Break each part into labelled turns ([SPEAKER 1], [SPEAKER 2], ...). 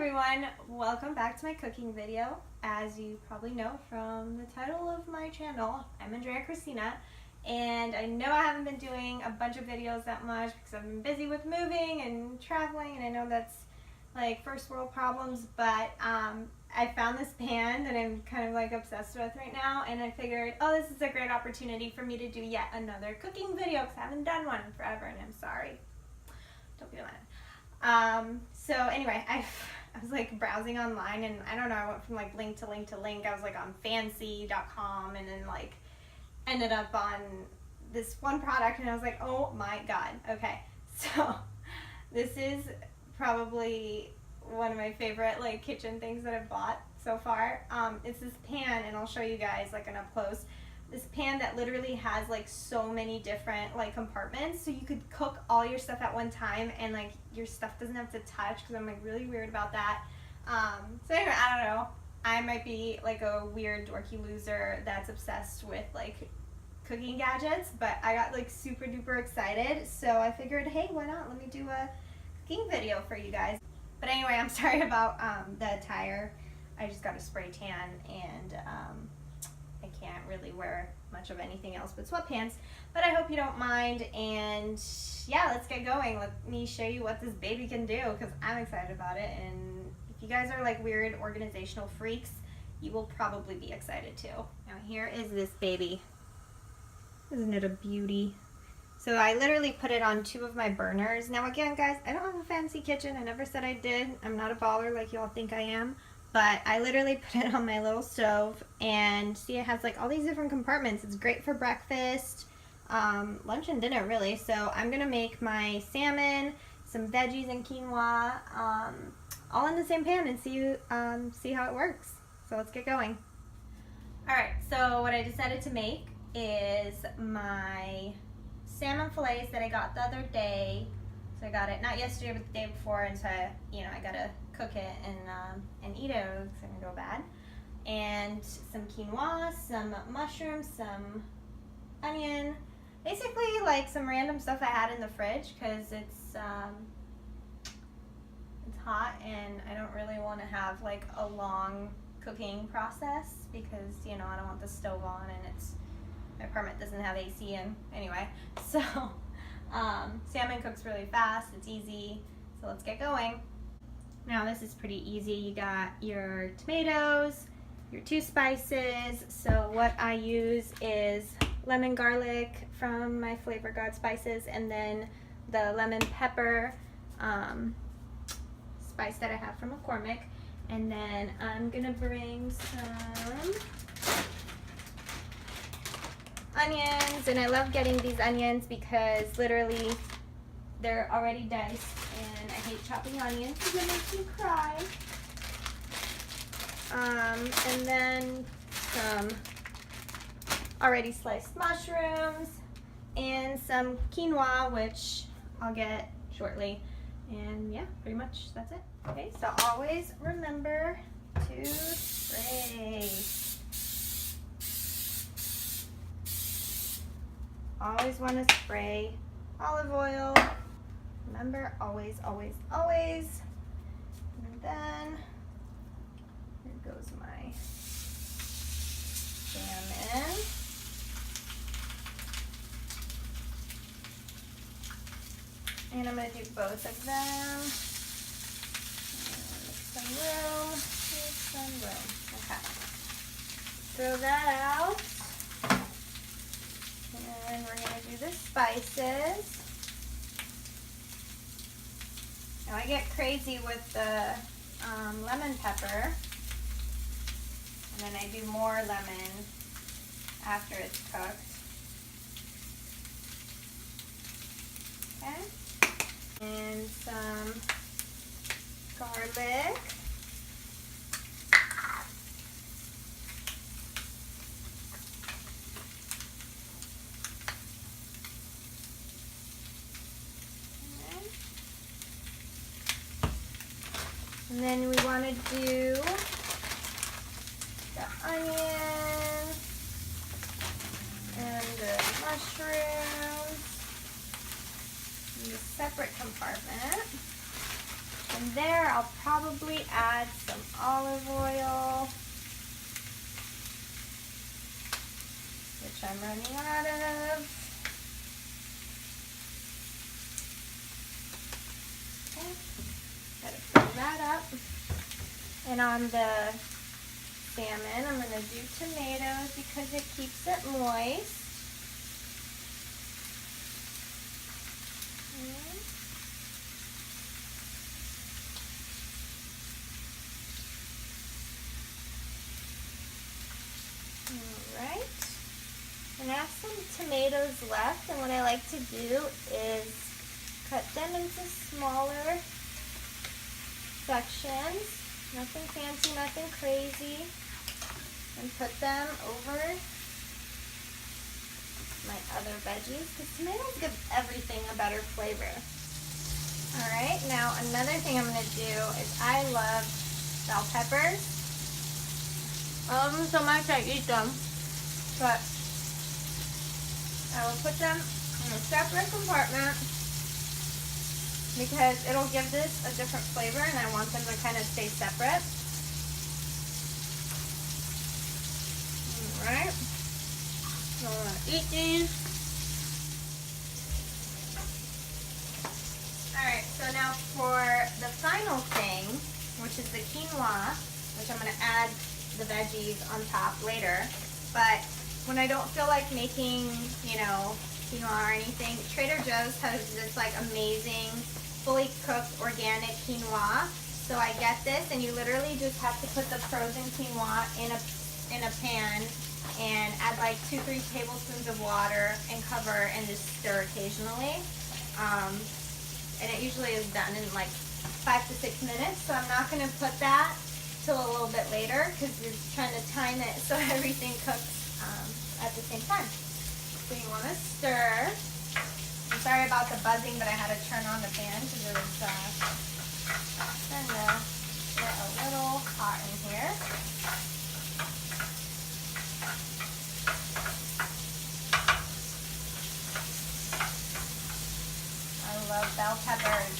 [SPEAKER 1] everyone, welcome back to my cooking video. As you probably know from the title of my channel, I'm Andrea Christina, and I know I haven't been doing a bunch of videos that much because I've been busy with moving and traveling, and I know that's like first world problems, but I found this pan that I'm kind of like obsessed with right now, and I figured, oh, this is a great opportunity for me to do yet another cooking video because I haven't done one in forever, and I'm sorry. Don't be mad. So anyway, I was like browsing online, and I don't know, I went from like link to link to link. I was like on fancy.com and then like ended up on this one product, and I was like, oh my god. Okay, so this is probably one of my favorite like kitchen things that I've bought so far. It's this pan, and I'll show you guys like an up close. This pan that literally has like so many different like compartments, so you could cook all your stuff at one time, and like your stuff doesn't have to touch, because I'm like really weird about that. So anyway, I don't know, I might be like a weird dorky loser that's obsessed with like cooking gadgets, but I got like super duper excited, so I figured, hey, why not, let me do a cooking video for you guys. But anyway, I'm sorry about the attire. I just got a spray tan, and I can't really wear much of anything else but sweatpants, but I hope you don't mind. And yeah, let's get going. Let me show you what this baby can do, because I'm excited about it, and if you guys are like weird organizational freaks, you will probably be excited too. Now here is this baby. Isn't it a beauty? So I literally put it on 2 of my burners. Now again, guys, I don't have a fancy kitchen. I never said I did. I'm not a baller like y'all think I am. But I literally put it on my little stove, and see, it has like all these different compartments. It's great for breakfast, lunch and dinner really. So I'm gonna make my salmon, some veggies and quinoa, all in the same pan, and see how it works. So let's get going. All right, so what I decided to make is my salmon fillets that I got the other day. So I got it not yesterday but the day before, and so I gotta cook it and eat it, or it's gonna go bad. And some quinoa, some mushrooms, some onion, basically like some random stuff I had in the fridge, because it's hot and I don't really want to have like a long cooking process, because I don't want the stove on, and my apartment doesn't have AC, and anyway, so salmon cooks really fast, it's easy, so let's get going. Now this is pretty easy. You got your tomatoes, your 2 spices. So what I use is lemon garlic from my Flavor God spices, and then the lemon pepper spice that I have from McCormick. And then I'm gonna bring some onions, and I love getting these onions because literally they're already diced, and I hate chopping onions because it makes me cry. And then some already sliced mushrooms, and some quinoa, which I'll get shortly. And yeah, pretty much that's it. Okay, so always remember to spray. Always want to spray olive oil. Remember, always, always, always. And then here goes my salmon. And I'm going to do both of them. And make some room. Okay. Throw that out. And we're going to do the spices. Now I get crazy with the lemon pepper, and then I do more lemon after it's cooked. Okay. And some garlic. And then we want to do the onions and the mushrooms in a separate compartment. And there I'll probably add some olive oil, which I'm running out of. Okay, gotta fill that up. And on the salmon, I'm gonna do tomatoes because it keeps it moist. Alright, and I have some tomatoes left, and what I like to do is cut them into smaller sections, nothing fancy, nothing crazy, and put them over my other veggies, because tomatoes give everything a better flavor. Alright, now another thing I'm going to do is I love bell peppers. I love them so much I eat them, but I will put them in a separate compartment because it'll give this a different flavor and I want them to kind of stay separate. Alright, so I'm going to eat these. Alright, so now for the final thing, which is the quinoa, which I'm going to add the veggies on top later, but when I don't feel like making, you know, quinoa or anything, Trader Joe's has this like amazing fully cooked organic quinoa. So I get this, and you literally just have to put the frozen quinoa in a pan and add like 2-3 tablespoons of water and cover and just stir occasionally. And it usually is done in like 5 to 6 minutes. So I'm not going to put that till a little bit later because you're trying to time it so everything cooks at the same time. So you want to stir. I'm sorry about the buzzing, but I had to turn on the pan because it was starting to get a little hot in here. I love bell peppers.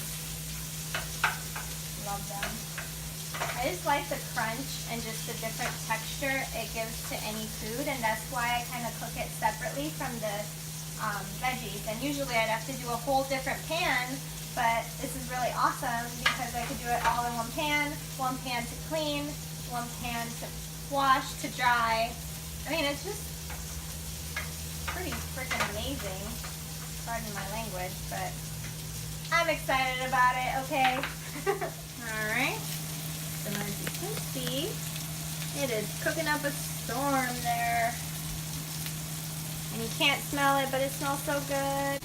[SPEAKER 1] Love them. I just like the crunch and just the different texture it gives to any food, and that's why I kind of cook it separately from the veggies. And usually I'd have to do a whole different pan, but this is really awesome because I could do it all in one pan to clean, one pan to wash, to dry. I mean, it's just pretty freaking amazing. Pardon my language, but I'm excited about it, okay? Alright. So as you can see, it is cooking up a storm there. And you can't smell it, but it smells so good.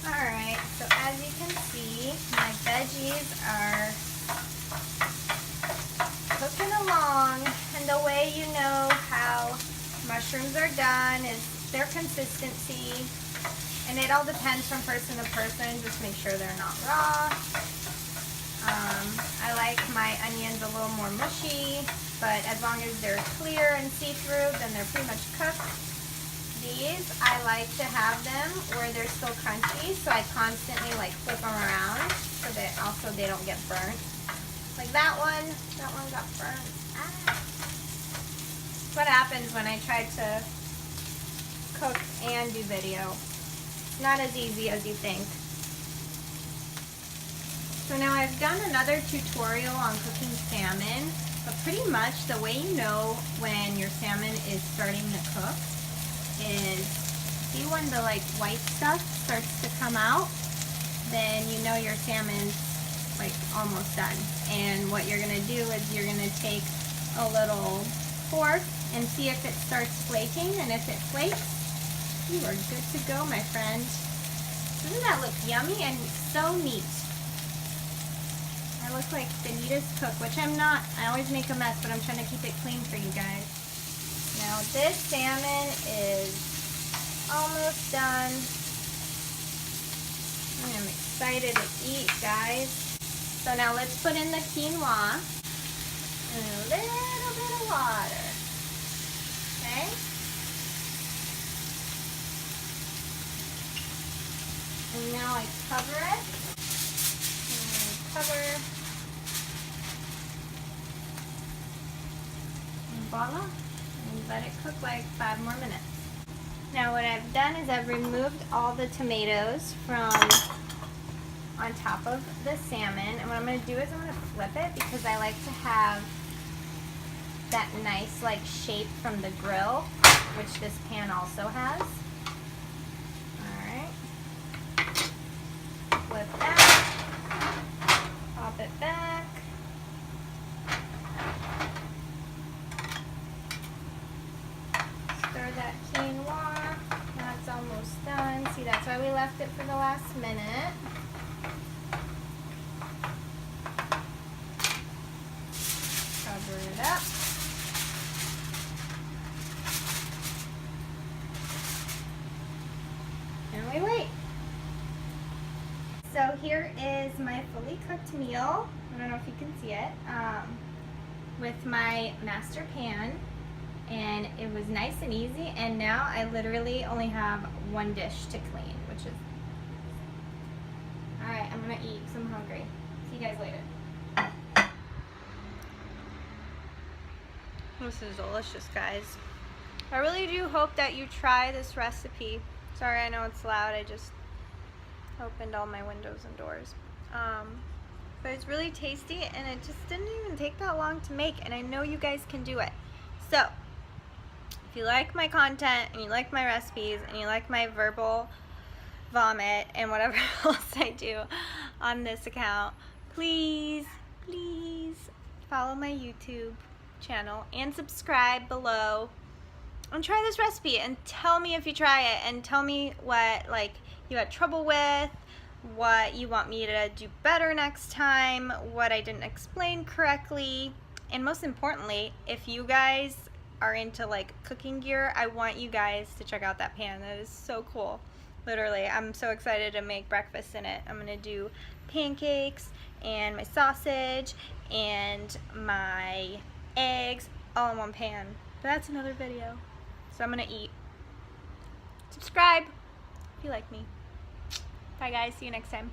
[SPEAKER 1] Alright, so as you can see, my veggies are cooking along. And the way you know how mushrooms are done is their consistency. And it all depends from person to person. Just make sure they're not raw. I like my onions a little more mushy, but as long as they're clear and see-through, then they're pretty much cooked. These, I like to have them where they're still crunchy, so I constantly like flip them around so that also they don't get burnt. Like that one got burnt. Ah. That's what happens when I try to cook and do video. It's not as easy as you think. So now I've done another tutorial on cooking salmon, but pretty much the way you know when your salmon is starting to cook is, see when the like white stuff starts to come out, then you know your salmon's like almost done. And what you're gonna do is you're gonna take a little fork and see if it starts flaking, and if it flakes, you are good to go, my friend. Doesn't that look yummy and so neat? I look like the neatest cook, which I'm not. I always make a mess, but I'm trying to keep it clean for you guys. Now this salmon is almost done. I am excited to eat, guys. So now let's put in the quinoa and a little bit of water. Okay? And now I cover it. And cover voila, and let it cook like 5 more minutes. Now what I've done is I've removed all the tomatoes from on top of the salmon, and what I'm going to do is I'm going to flip it because I like to have that nice like shape from the grill, which this pan also has. Alright, flip that, pop it back. Stir that quinoa. That's almost done. See, that's why we left it for the last minute. Cover it up. And we wait. So here is my fully cooked meal. I don't know if you can see it. With my master pan. And it was nice and easy, and now I literally only have one dish to clean, which is... Alright, I'm gonna eat because I'm hungry. See you guys later. This is delicious, guys. I really do hope that you try this recipe. Sorry, I know it's loud. I just opened all my windows and doors. But it's really tasty, and it just didn't even take that long to make, and I know you guys can do it. So, if you like my content, and you like my recipes, and you like my verbal vomit, and whatever else I do on this account, please follow my YouTube channel and subscribe below and try this recipe and tell me if you try it, and tell me what like you had trouble with, what you want me to do better next time, what I didn't explain correctly, and most importantly, if you guys are into like cooking gear, I want you guys to check out that pan. That is so cool. Literally, I'm so excited to make breakfast in it. I'm gonna do pancakes and my sausage and my eggs all in one pan. But that's another video. So I'm gonna eat. Subscribe if you like me. Bye guys, see you next time.